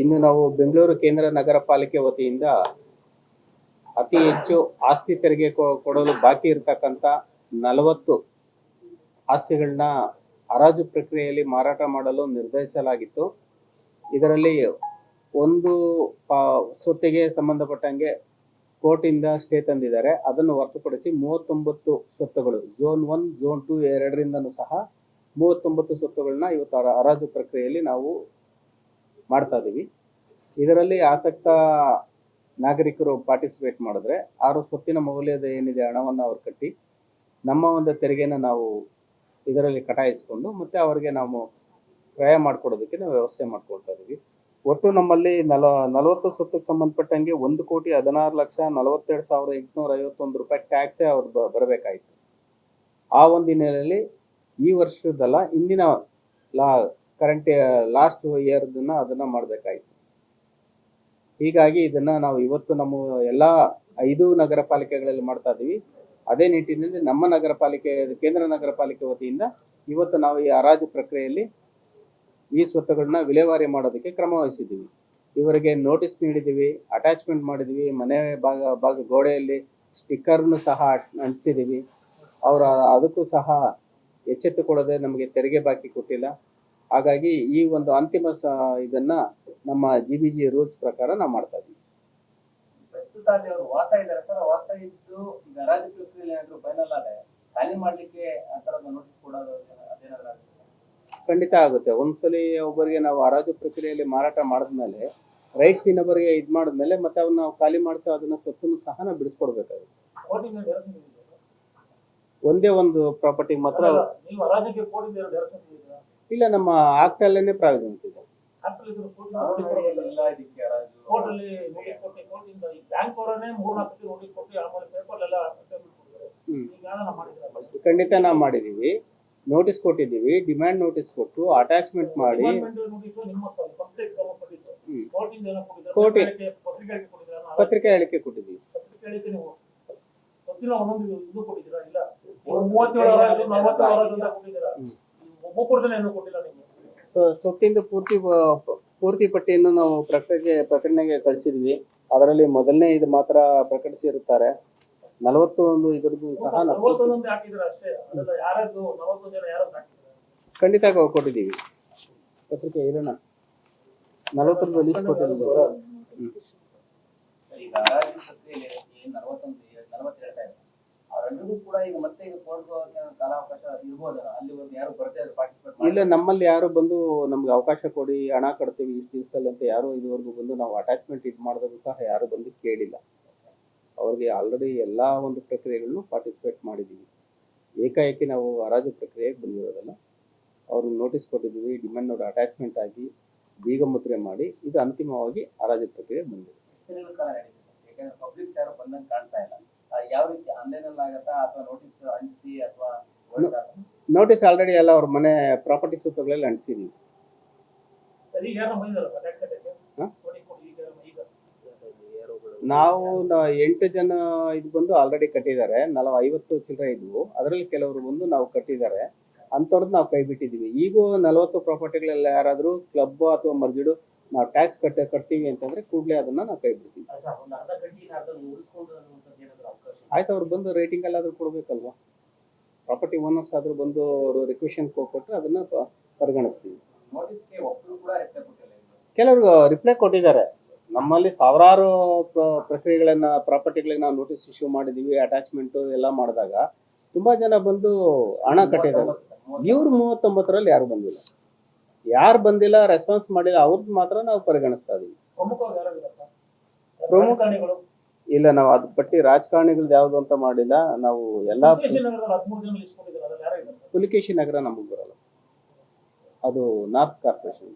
ಇನ್ನು ನಾವು ಬೆಂಗಳೂರು ಕೇಂದ್ರ ನಗರ ಪಾಲಿಕೆ ವತಿಯಿಂದ ಅತಿ ಹೆಚ್ಚು ಆಸ್ತಿ ತೆರಿಗೆ ಕೊಡಲು ಬಾಕಿ ಇರತಕ್ಕಂತ 40 ಆಸ್ತಿಗಳನ್ನ ಹರಾಜು ಪ್ರಕ್ರಿಯೆಯಲ್ಲಿ ಮಾರಾಟ ಮಾಡಲು ನಿರ್ಧರಿಸಲಾಗಿತ್ತು. ಇದರಲ್ಲಿ ಒಂದು ಸ್ವತ್ತಿಗೆ ಸಂಬಂಧಪಟ್ಟಂಗೆ ಕೋರ್ಟಿಂದ ಸ್ಟೇ ತಂದಿದ್ದಾರೆ. ಅದನ್ನು ಹೊರತುಪಡಿಸಿ 39 ಸ್ವತ್ತುಗಳು ಝೋನ್ 1 ಝೋನ್ 2 ಎರಡರಿಂದನೂ ಸಹ 39 ಸ್ವತ್ತುಗಳನ್ನ ಇವತ್ತು ಹರಾಜು ಪ್ರಕ್ರಿಯೆಯಲ್ಲಿ ನಾವು ಮಾಡ್ತಾ ಇದೀವಿ. ಇದರಲ್ಲಿ ಆಸಕ್ತ ನಾಗರಿಕರು ಪಾರ್ಟಿಸಿಪೇಟ್ ಮಾಡಿದ್ರೆ ಅವರ ಸ್ವತ್ತಿನ ಮೌಲ್ಯದ ಏನಿದೆ ಹಣವನ್ನು ಅವ್ರು ಕಟ್ಟಿ ನಮ್ಮ ಒಂದು ತೆರಿಗೆನ ನಾವು ಇದರಲ್ಲಿ ಕಟಾಯಿಸಿಕೊಂಡು ಮತ್ತೆ ಅವರಿಗೆ ನಾವು ಕ್ರಯ ಮಾಡ್ಕೊಡೋದಕ್ಕೆ ನಾವು ವ್ಯವಸ್ಥೆ ಮಾಡ್ಕೊಳ್ತಾ ಇದೀವಿ. ಒಟ್ಟು ನಮ್ಮಲ್ಲಿ 40 ಸ್ವತ್ತಿಗೆ ಸಂಬಂಧಪಟ್ಟಂಗೆ 1,16,42,851 ರೂಪಾಯಿ ಟ್ಯಾಕ್ಸೇ ಅವ್ರು ಬರಬೇಕಾಯಿತು. ಆ ಒಂದು ಹಿನ್ನೆಲೆಯಲ್ಲಿ ಈ ವರ್ಷದಲ್ಲ ಇಂದಿನ ಕರೆಂಟ್ ಲಾಸ್ಟ್ ಇಯರ್ದನ್ನ ಅದನ್ನ ಮಾಡಬೇಕಾಯಿತು. ಹೀಗಾಗಿ ಇದನ್ನ ನಾವು ಇವತ್ತು ನಮ್ಮ ಎಲ್ಲಾ 5 ನಗರ ಪಾಲಿಕೆಗಳಲ್ಲಿ ಮಾಡ್ತಾ ಇದೀವಿ. ಅದೇ ನಿಟ್ಟಿನಲ್ಲಿ ನಮ್ಮ ನಗರ ಪಾಲಿಕೆ ಕೇಂದ್ರ ನಗರ ಪಾಲಿಕೆ ವತಿಯಿಂದ ಇವತ್ತು ನಾವು ಈ ಹರಾಜು ಪ್ರಕ್ರಿಯೆಯಲ್ಲಿ ಈ ಸ್ವತ್ತುಗಳನ್ನ ವಿಲೇವಾರಿ ಮಾಡೋದಕ್ಕೆ ಕ್ರಮ ವಹಿಸಿದ್ದೀವಿ. ಇವರಿಗೆ ನೋಟಿಸ್ ನೀಡಿದ್ದೀವಿ, ಅಟ್ಯಾಚ್ಮೆಂಟ್ ಮಾಡಿದ್ದೀವಿ, ಮನೆ ಭಾಗ ಗೋಡೆಯಲ್ಲಿ ಸ್ಟಿಕ್ಕರ್ನು ಸಹ ಅಂಟಿಸಿದ್ದೀವಿ. ಅವರ ಅದಕ್ಕೂ ಸಹ ಎಚ್ಚೆತ್ತುಕೊಳ್ಳದೆ ನಮಗೆ ತೆರಿಗೆ ಬಾಕಿ ಕೊಟ್ಟಿಲ್ಲ. ಹಾಗಾಗಿ ಈ ಒಂದು ಅಂತಿಮ ಇದನ್ನ ನಮ್ಮ GBG ರೂಲ್ಸ್ ಪ್ರಕಾರ ನಾವು ಮಾಡ್ತಾ ಇದ್ದೀವಿ. ಪ್ರಸ್ತುತ ಅಲ್ಲಿ ಅವರು ವಾಸ ಇದ್ದಾರೆ ಸರ್, ವಾಸ ಇದ್ದು ಈಗ ಹರಾಜು ಪ್ರಕ್ರಿಯೆ ಏನಾದ್ರು ಫೈನಲ್ ಆದ್ರೆ ಖಾಲಿ ಮಾಡ್ಲಿಕ್ಕೆ ಆ ತರದ ನೋಟಿಸ್ ಕೊಡೋದು ಅದೇನಾದ್ರೂ ಖಂಡಿತ ಆಗುತ್ತೆ. ಒಂದ್ಸಲಿ ಒಬ್ಬರಿಗೆ ನಾವು ಹರಾಜು ಪ್ರಕ್ರಿಯೆಯಲ್ಲಿ ಮಾರಾಟ ಮಾಡಿದ್ಮೇಲೆ ರೈಟ್ಸ್ ಇನ್ನೊಬ್ಬರಿಗೆ ಇದು ಮಾಡಿದ್ಮೇಲೆ ಮತ್ತೆ ಅವ್ನ ನಾವು ಖಾಲಿ ಮಾಡಿಸೋ ಅದನ್ನ ಸ್ವತ್ತನ್ನು ಸಹ ನಾವು ಬಿಡಿಸ್ಕೊಡ್ಬೇಕಾಗುತ್ತೆ. ಒಂದೇ ಒಂದು ಪ್ರಾಪರ್ಟಿ ಮಾತ್ರ ಇಲ್ಲ, ನಮ್ಮ ಆಕ್ಟ್ ಅಲ್ಲೇನೆ ಪ್ರಾವಿಷನ್ಸ್ ಇದೆ. ಖಂಡಿತ ನಾವು ಮಾಡಿದೀವಿ, ನೋಟಿಸ್ ಕೊಟ್ಟಿದ್ದೀವಿ, ಡಿಮ್ಯಾಂಡ್ ನೋಟಿಸ್ ಕೊಟ್ಟು ಅಟ್ಯಾಚ್ಮೆಂಟ್ ಮಾಡಿ ಪತ್ರಿಕೆ ಹೇಳಿಕೆ ಕೊಟ್ಟಿದ್ದೀವಿ. ಸ್ವತ್ತಿಂದ ಪೂರ್ತಿ ಪಟ್ಟಿಯನ್ನು ನಾವು ಪ್ರಕಟಣೆಗೆ ಕಳಿಸಿದ್ವಿ. ಅದರಲ್ಲಿ ಮೊದಲನೇ ಇದು ಮಾತ್ರ ಪ್ರಕಟಿಸಿರುತ್ತಾರೆ. 41 ಇದರದ್ದು ಸಹ ಖಂಡಿತ ಕೊಟ್ಟಿದ್ದೀವಿ. ಪತ್ರಿಕೆ ಇರೋಣ 40 ಲಿಸ್ಟ್ ಕೊಟ್ಟಿದ್ದೀವಿ. ಇಲ್ಲ, ನಮ್ಮಲ್ಲಿ ಯಾರು ಬಂದು ನಮ್ಗೆ ಅವಕಾಶ ಕೊಡಿ, ಹಣ ಕಟ್ತೀವಿ ಇಷ್ಟು ದಿವಸದಲ್ಲಿ ಅಂತ ಯಾರು ಇದುವರೆಗೂ ಬಂದು ನಾವು ಅಟ್ಯಾಚ್ಮೆಂಟ್ ಇದು ಮಾಡಿದ್ರು ಸಹ ಯಾರು ಬಂದು ಕೇಳಿಲ್ಲ. ಅವ್ರಿಗೆ ಆಲ್ರೆಡಿ ಎಲ್ಲಾ ಒಂದು ಪ್ರಕ್ರಿಯೆಗಳನ್ನು ಪಾರ್ಟಿಸಿಪೇಟ್ ಮಾಡಿದ್ದೀವಿ. ಏಕಾಏಕಿ ನಾವು ಹರಾಜು ಪ್ರಕ್ರಿಯೆಗೆ ಬಂದಿರೋದಲ್ಲ, ಅವ್ರಿಗೆ ನೋಟಿಸ್ ಕೊಟ್ಟಿದ್ದೀವಿ, ಡಿಮ್ಯಾಂಡ್ ನೋಡಿ ಅಟ್ಯಾಚ್ಮೆಂಟ್ ಆಗಿ ಬೀಗ ಮುದ್ರೆ ಮಾಡಿ ಇದು ಅಂತಿಮವಾಗಿ ಹರಾಜು ಪ್ರಕ್ರಿಯೆ ಬಂದಿದೆ. ನೋಟಿಸ್ ಆಲ್ರೆಡಿ ಎಲ್ಲ ಅವ್ರ ಮನೆ ಪ್ರಾಪರ್ಟಿ ಸೂತ್ರಗಳಲ್ಲಿ ಅಂಟಿಸಿದೀವಿ. ನಾವು 8 ಜನ ಇದು ಬಂದು ಆಲ್ರೆಡಿ ಕಟ್ಟಿದ್ದಾರೆ. 50 ಚಿಲ್ಲರೆ ಇದ್ವು, ಅದರಲ್ಲಿ ಕೆಲವರು ಬಂದು ನಾವು ಕಟ್ಟಿದ್ದಾರೆ, ಅಂತವ್ರದ್ದು ನಾವು ಕೈ ಬಿಟ್ಟಿದ್ದೀವಿ. ಈಗ 40 ಪ್ರಾಪರ್ಟಿಗಳೆಲ್ಲ ಯಾರಾದ್ರೂ ಕ್ಲಬ್ ಅಥವಾ ಮರ್ಜಿಡು ನಾವು ಟ್ಯಾಕ್ಸ್ ಕಟ್ತೀವಿ ಅಂತಂದ್ರೆ ಕೂಡಲೇ ಅದನ್ನ ನಾವು ಕೈ ಬಿಡ್ತೀವಿ. ಆಯ್ತು, ಅವ್ರು ಬಂದು ರೇಟಿಂಗ್ ಎಲ್ಲಾದ್ರೂ ಕೊಡ್ಬೇಕಲ್ವಾ, ಪ್ರಾಪರ್ಟಿ ಓನರ್ಸ್ ಆದ್ರೂ ಬಂದು ಅವರು ರಿಕ್ವೆಷನ್ ಕೊಟ್ಟರೆ ಅದನ್ನ ಪರಿಗಣಿಸ್ತೀವಿ. ಕೆಲವರು ರಿಪ್ಲೈ ಕೊಟ್ಟಿದ್ದಾರೆ. ನಮ್ಮಲ್ಲಿ ಸಾವಿರಾರು ಪ್ರಾಪರ್ಟಿಗಳಿಗೆ ನಾವು ನೋಟಿಸ್ ಇಶ್ಯೂ ಮಾಡಿದೀವಿ, ಅಟ್ಯಾಚ್ಮೆಂಟ್ ಎಲ್ಲ ಮಾಡಿದಾಗ ತುಂಬಾ ಜನ ಬಂದು ಹಣ ಕಟ್ಟಿದ್ದಾರೆ. ಇವ್ರು 39ರಲ್ಲಿ ಯಾರು ಬಂದಿಲ್ಲ, ರೆಸ್ಪಾನ್ಸ್ ಮಾಡಿಲ್ಲ, ಅವ್ರದ್ದು ಮಾತ್ರ ನಾವು ಪರಿಗಣಿಸ್ತಾ ಇದೀವಿ. ಇಲ್ಲ, ನಾವು ಅದ್ ಪಟ್ಟಿ ರಾಜಕಾರಣಿಗಳದ್ದು ಯಾವ್ದು ಅಂತ ಮಾಡಿಲ್ಲ. ನಾವು ಎಲ್ಲಾ ಪುಲಿಕೇಶಿ ನಗರ ನಮಗ್ ಬರಲ್ಲ, ಅದು ನಾರ್ತ್ ಕಾರ್ಪೊರೇಷನ್.